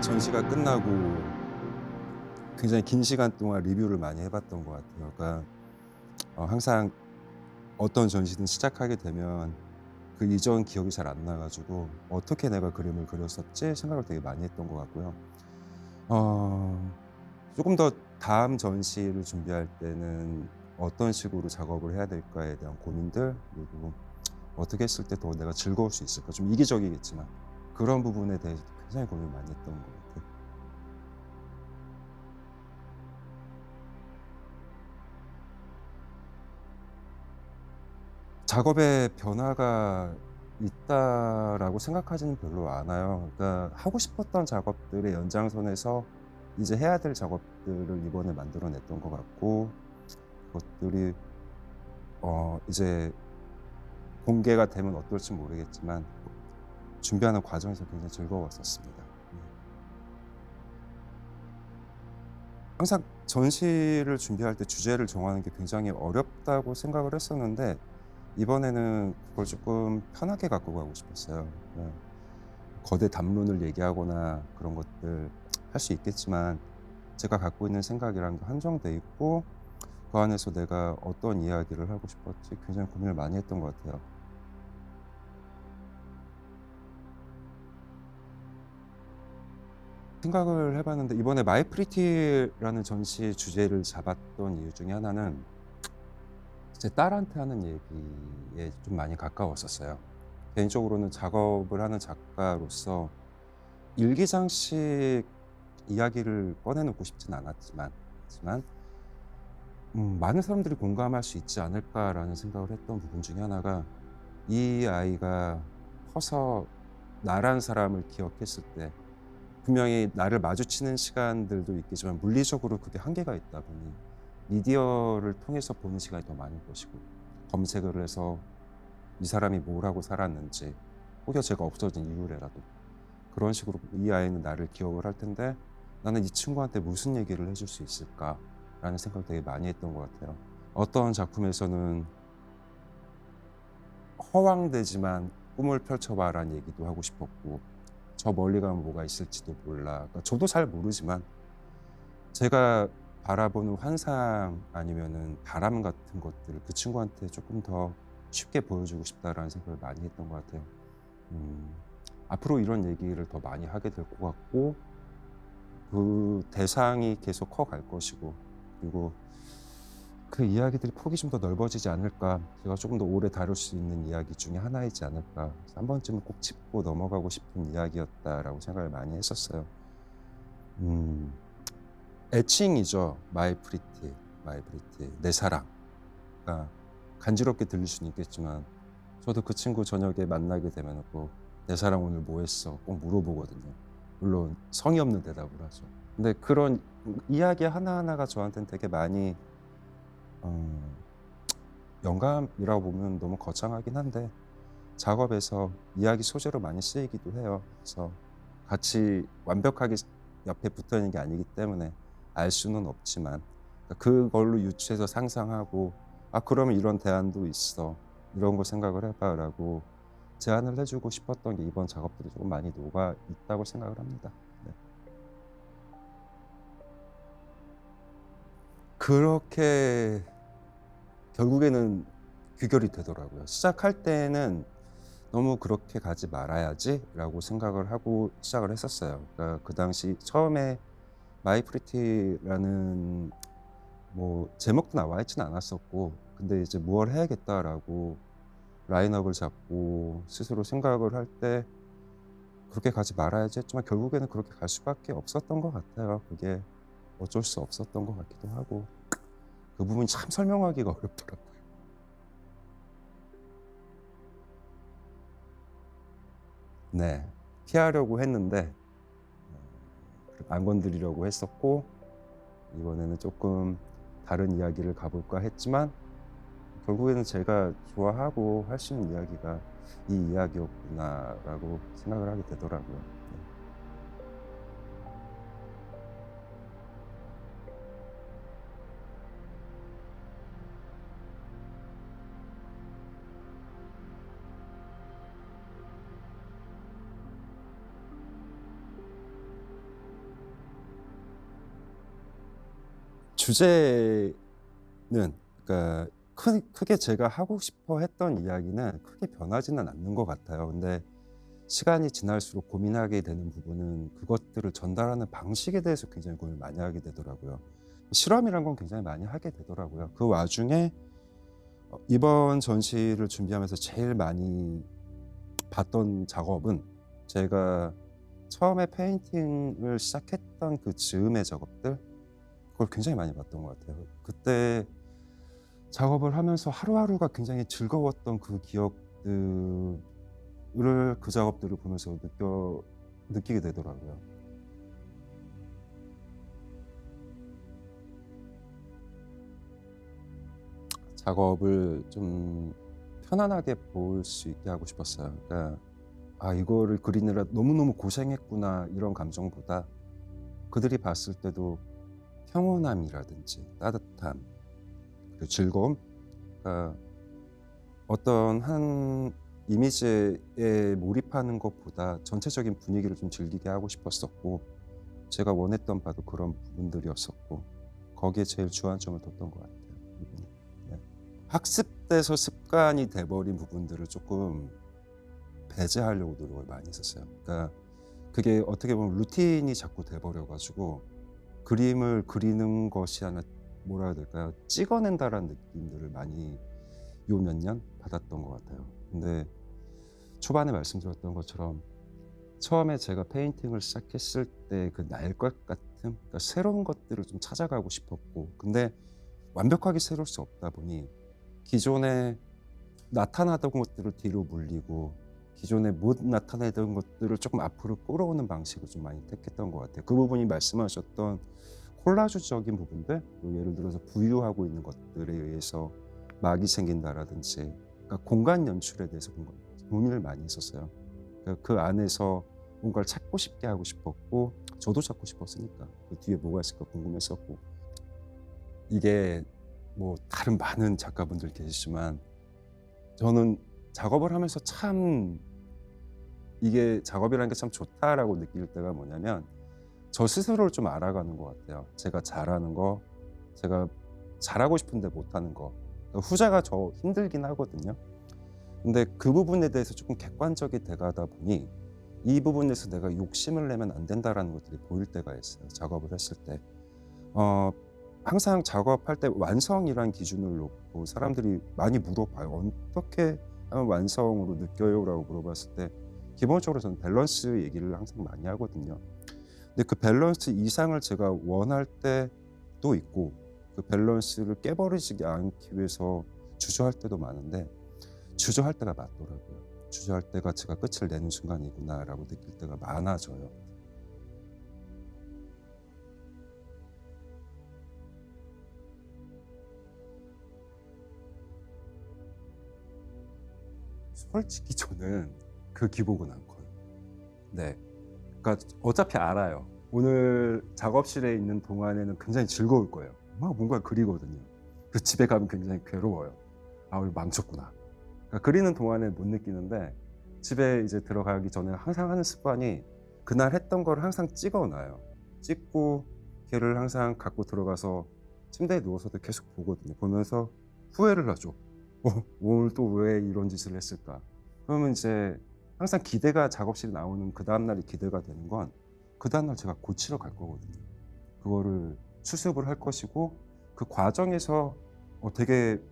전시가 끝나고 굉장히 긴 시간 동안 리뷰를 많이 해 봤던 것 같아요. 그러니까 항상 어떤 전시든 시작하게 되면 그 이전 기억이 잘 안 나 가지고 '어떻게 내가 그림을 그렸었지?' 생각을 되게 많이 했던 것 같고요. 어 쪼금 더 다음 전시를 준비할 때는 어떤 식으로 작업을 해야 될까에 대한 고민들, 그리고 '어떻게 했을 때 더 내가 즐거울 수 있을까?' 좀 이기적이겠지만 그런 부분에 대해서도 굉장히 고민을 많이 했던 것 같아요. 작업에 변화가 있다라고 생각하지는 별로 않아요. 그러니까 하고 싶었던 작업들의 연장선에서 이제 해야 될 작업들을 이번에 만들어 냈던 것 같고, 그것들이 이제 공개가 되면 어떨지 모르겠지만 준비하는 과정에서 굉장히 즐거웠었습니다. 네. 항상 전시를 준비할 때 주제를 정하는 게 굉장히 어렵다고 생각을 했었는데, 이번에는 그걸 쪼끔 편하게 갖고 가고 싶었어요. 거대 담론을 얘기하거나 그런 것들 할 수 있겠지만, 제가 갖고 있는 생각이란 게 한정돼 있고, 그 안에서 내가 어떤 이야기를 하고 싶었지 굉장히 고민을 많이 했던 것 같아요. 생각을 해 봤는데, 이번에 마이 프리티라는 전시 주제를 잡았던 이유 중에 하나는 제 딸한테 하는 얘기에 좀 많이 가까웠었어요. 개인적으로는 작업을 하는 작가로서 일기장식 이야기를 꺼내 놓고 싶진 않았지만 '많은 사람들이 공감할 수 있지 않을까.'라는 생각을 했던 부분 중에 하나가, 이 아이가 커서 나란 사람을 기억했을 때 분명히 나를 마주치는 시간들도 있겠지만 물리적으로 그게 한계가 있다 보니 미디어를 통해서 보는 시간이 더 많을 것이고, 검색을 해서 이 사람이 뭘 하고 살았는지, 혹여 제가 없어진 이후래라도 그런 식으로 이 아이는 나를 기억을 할 텐데 '나는 이 친구한테 무슨 얘기를 해줄 수 있을까?'라는 생각을 되게 많이 했던 것 같아요. 어떤 작품에서는 "허황되지만 꿈을 펼쳐 봐라."는 얘기도 하고 싶었고, "저 멀리 가면 뭐가 있을지도 몰라." 그러니까 저도 잘 모르지만 제가 바라보는 환상 아니면은 바람 같은 것들을 그 친구한테 조금 더 쉽게 보여주고 싶다라는 생각을 많이 했던 것 같아요. 음. 앞으로 이런 얘기를 더 많이 하게 될 것 같고, 그 대상이 계속 커 갈 것이고, 그리고 그 이야기들이 폭이 좀 더 넓어지지 않을까. 제가 조금 더 오래 다룰 수 있는 이야기 중에 하나이지 않을까. 그래서 '한 번쯤은 꼭 짚고 넘어가고 싶은 이야기였다.'라고 생각을 많이 했었어요. 음. 애칭이죠. 마이 프리티, 마이 프리티, 내 사랑. 그러니까 간지럽게 들릴 수는 있겠지만 저도 그 친구 저녁에 만나게 되면은 꼭 "내 사랑 오늘 뭐 했어?" 꼭 물어보거든요. 물론 성의 없는 대답을 하죠. 근데 그런 이야기 하나하나가 저한테는 되게 많이 어 영감이라고 보면 너무 거창하긴 한데, 작업에서 이야기 소재로 많이 쓰이기도 해요. 그래서 같이 완벽하게 옆에 붙어 있는 게 아니기 때문에 알 수는 없지만, 그걸로 유추해서 상상하고 '아 그러면 이런 대안도 있어. 이런 거 생각을 해 봐.'라고 제안을 해 주고 싶었던 게 이번 작업들에 조금 많이 녹아 있다고 생각을 합니다. 네. 그렇게 결국에는 귀결이 되더라고요. 시작할 때는 '너무 그렇게 가지 말아야지.'라고 생각을 하고 시작을 했었어요. 그러니까 그 당시 처음에 마이 프리티라는 뭐 제목도 나와 있진 않았었고, 근데 이제 '뭘 해야겠다.'라고 라인업을 잡고 스스로 생각을 할 때 '그렇게 가지 말아야지.' 했지만 결국에는 그렇게 갈 수밖에 없었던 것 같아요. 그게 어쩔 수 없었던 것 같기도 하고, 그 부분이 참 설명하기가 어렵더라고요. 네. 피하려고 했는데 그래도 안 건드리려고 했었고, 이번에는 쪼끔 다른 이야기를 가 볼까 했지만 결국에는 제가 좋아하고 할 수 있는 이야기가 '이 이야기였구나.'라고 생각을 하게 되더라고요. 네. 주제는, 그러니까 크게 제가 하고 싶어 했던 이야기는 크게 변하지는 않는 것 같아요. 근데 시간이 지날수록 고민하게 되는 부분은 그것들을 전달하는 방식에 대해서 굉장히 고민을 많이 하게 되더라고요. 실험이란 건 굉장히 많이 하게 되더라고요. 그 와중에 이번 전시를 준비하면서 제일 많이 봤던 작업은, 제가 처음에 페인팅을 시작했던 그 즈음의 작업들, 그걸 굉장히 많이 봤던 것 같아요. 그때 작업을 하면서 하루하루가 굉장히 즐거웠던 그 기억들을, 그 작업들을 보면서 느끼게 되더라고요. 작업을 좀 편안하게 볼 수 있게 하고 싶었어요. 그러니까 '아 이거를 그리느라 너무너무 고생했구나.' 이런 감정보다, 그들이 봤을 때도 평온함이라든지 따뜻함, 그리고 즐거움, 그러니까 어떤 한 이미지에 몰입하는 것보다 전체적인 분위기를 좀 즐기게 하고 싶었었고, 제가 원했던 바도 그런 부분들이었었고, 거기에 제일 주안점을 뒀던 것 같아요, 이분이. 네. 학습돼서 습관이 돼버린 부분들을 조금 배제하려고 노력을 많이 했었어요. 그러니까 그게 어떻게 보면 루틴이 자꾸 돼버려 가지고, 그림을 그리는 것이 하나, 뭐라 해야 될까요? 찍어낸다라는 느낌들을 많이 요 몇 년 받았던 것 같아요. 근데 초반에 말씀드렸던 것처럼 처음에 제가 페인팅을 시작했을 때 그 날 것 같은, 그러니까 새로운 것들을 좀 찾아가고 싶었고, 근데 완벽하게 새로울 수 없다 보니 기존에 나타나던 것들을 뒤로 물리고, 기존에 못 나타내던 것들을 조금 앞으로 끌어오는 방식을 좀 많이 택했던 것 같아요. 그 부분이 말씀하셨던 콜라주적인 부분들, 뭐 예를 들어서 부유하고 있는 것들에 의해서 막이 생긴다라든지, 그러니까 공간 연출에 대해서 고민을 많이 했었어요. 그러니까 그 안에서 뭔가를 찾고 싶게 하고 싶었고, 저도 찾고 싶었으니까 그 뒤에 뭐가 있을까 궁금했었고, 이게 뭐 다른 많은 작가분들 계시지만 저는 작업을 하면서 참 이게 작업이라는 게 참 좋다라고 느낄 때가 뭐냐면, 저 스스로를 좀 알아가는 것 같아요. 제가 잘하는 거, 제가 잘하고 싶은데 못하는 거. 그러니까 후자가 저 힘들긴 하거든요. 근데 그 부분에 대해서 조금 객관적이 돼가다 보니 이 부분에서 내가 욕심을 내면 안 된다라는 것들이 보일 때가 있어요, 작업을 했을 때. 어, 항상 작업할 때 완성이란 기준을 놓고 사람들이 많이 물어봐요. 어떻게 하면 완성으로 느껴요? 라고 물어봤을 때 기본적으로 저는 밸런스 얘기를 항상 많이 하거든요. 근데 그 밸런스 이상을 제가 원할 때도 있고, 그 밸런스를 깨버리지 않기 위해서 주저할 때도 많은데, 주저할 때가 맞더라고요. 주저할 때가 제가 끝을 내는 순간이구나라고 느낄 때가 많아져요. 솔직히 저는 그 기복은 안 커요. 네. 그러니까 어차피 알아요. 오늘 작업실에 있는 동안에는 굉장히 즐거울 거예요. 막 뭔가 그리거든요. 그 집에 가면 굉장히 괴로워요. '아 오늘 망쳤구나.' 그러니까 그리는 동안에 못 느끼는데, 집에 이제 들어가기 전에 항상 하는 습관이, 그날 했던 걸 항상 찍어 놔요. 찍고 걔를 항상 갖고 들어가서 침대에 누워서도 계속 보거든요. 보면서 후회를 하죠. '오늘 또 왜 이런 짓을 했을까?' 그러면 이제 항상 기대가, 작업실에 나오는 그다음 날이 기대가 되는 건, 그다음 날 제가 고치러 갈 거거든요. 그거를 수습을 할 것이고, 그 과정에서 되게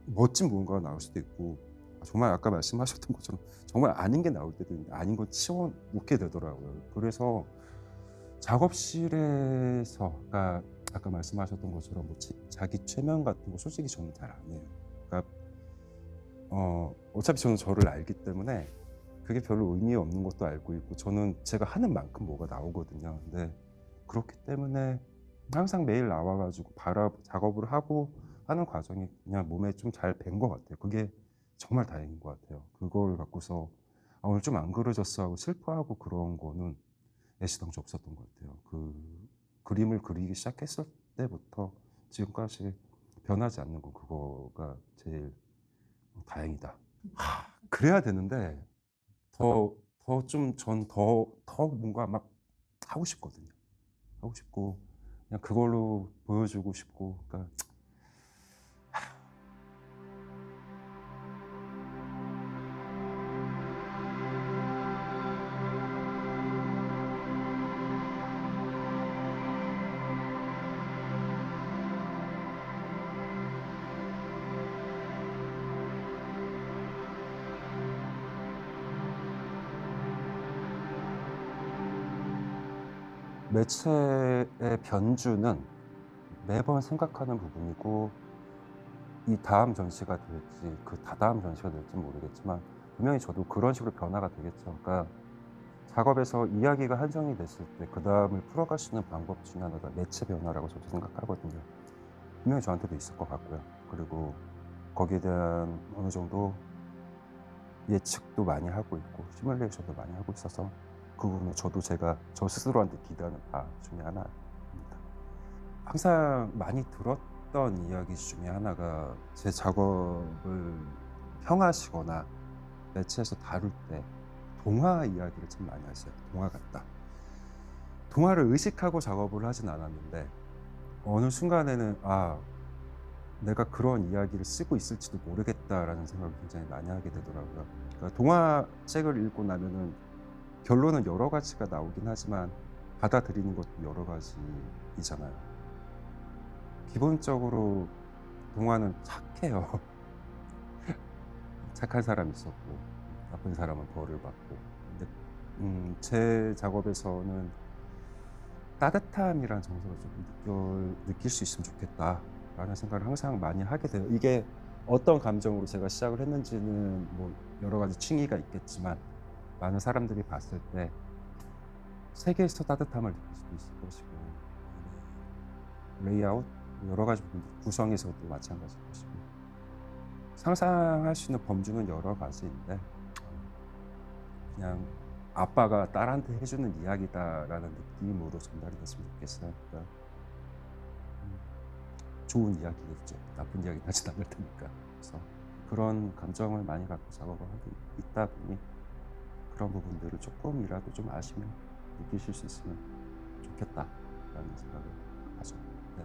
멋진 무언가가 나올 수도 있고, 정말 아까 말씀하셨던 것처럼 정말 아닌 게 나올 때도 있는데 아닌 건 치워 놓게 되더라고요. 그래서 작업실에서, 그러니까 아까 말씀하셨던 것처럼 뭐 자기 최면 같은 거 솔직히 저는 잘 안 해요. 그러니까 어차피 저는 저를 알기 때문에 그게 별로 의미 없는 것도 알고 있고, 저는 제가 하는 만큼 뭐가 나오거든요. 근데 그렇기 때문에 항상 매일 나와 가지고 작업을 하고 하는 과정이 그냥 몸에 좀 잘 밴 것 같아요. 그게 정말 다행인 것 같아요. 그걸 갖고서 '아 오늘 좀 안 그려졌어.' 하고 슬퍼하고 그런 거는 애시당초 없었던 것 같아요. 그 그림을 그리기 시작했을 때부터 지금까지 변하지 않는 건, 그거가 제일 다행이다. 그래야 되는데 더 좀 전 더 뭔가 막 하고 싶거든요. 하고 싶고, 그냥 그걸로 보여주고 싶고. 그러니까 매체의 변주는 매번 생각하는 부분이고, 이 다음 전시가 될지 그 다다음 전시가 될지는 모르겠지만 분명히 저도 그런 식으로 변화가 되겠죠. 그러니까 작업에서 이야기가 한정이 됐을 때 그다음을 풀어갈 수 있는 방법 중에 하나가 매체 변화라고 저도 생각하거든요. 분명히 저한테도 있을 것 같고요. 그리고 거기에 대한 어느 정도 예측도 많이 하고 있고 시뮬레이션도 많이 하고 있어서 그 부분은 저도 제가 저 스스로한테 기대하는 바 중에 하나입니다. 항상 많이 들었던 이야기 중에 하나가, 제 작업을 평하시거나 매체에서 다룰 때 동화 이야기를 참 많이 하세요. 동화 같다. 동화를 의식하고 작업을 하진 않았는데 어느 순간에는 '아, 내가 그런 이야기를 쓰고 있을지도 모르겠다.'라는 생각을 굉장히 많이 하게 되더라고요. 그러니까 동화책을 읽고 나면은 결론은 여러 가지가 나오긴 하지만 받아들이는 것도 여러 가지이잖아요. 기본적으로 동화는 착해요. 착한 사람이 있었고 나쁜 사람은 벌을 받고. 근데 제 작업에서는 따뜻함이란 정서를 좀 느낄 수 있으면 좋겠다라는 생각을 항상 많이 하게 돼요. 이게 어떤 감정으로 제가 시작을 했는지는 뭐 여러 가지 층위가 있겠지만 많은 사람들이 봤을 때 세계에서 따뜻함을 느낄 수도 있을 것이고, 레이아웃 여러 가지 부분들 구성에서도 마찬가지일 것이고, 상상할 수 있는 범주는 여러 가지인데 그냥 아빠가 딸한테 해주는 이야기다라는 느낌으로 전달이 됐으면 좋겠어요. 그러니까 좋은 이야기겠죠. 나쁜 이야기는 하진 않을 테니까. 그래서 그런 감정을 많이 갖고 작업을 하고 있다 보니 그런 부분들을 조금이라도 좀 아시면 느끼실 수 있으면 좋겠다라는 생각을 하죠. 네.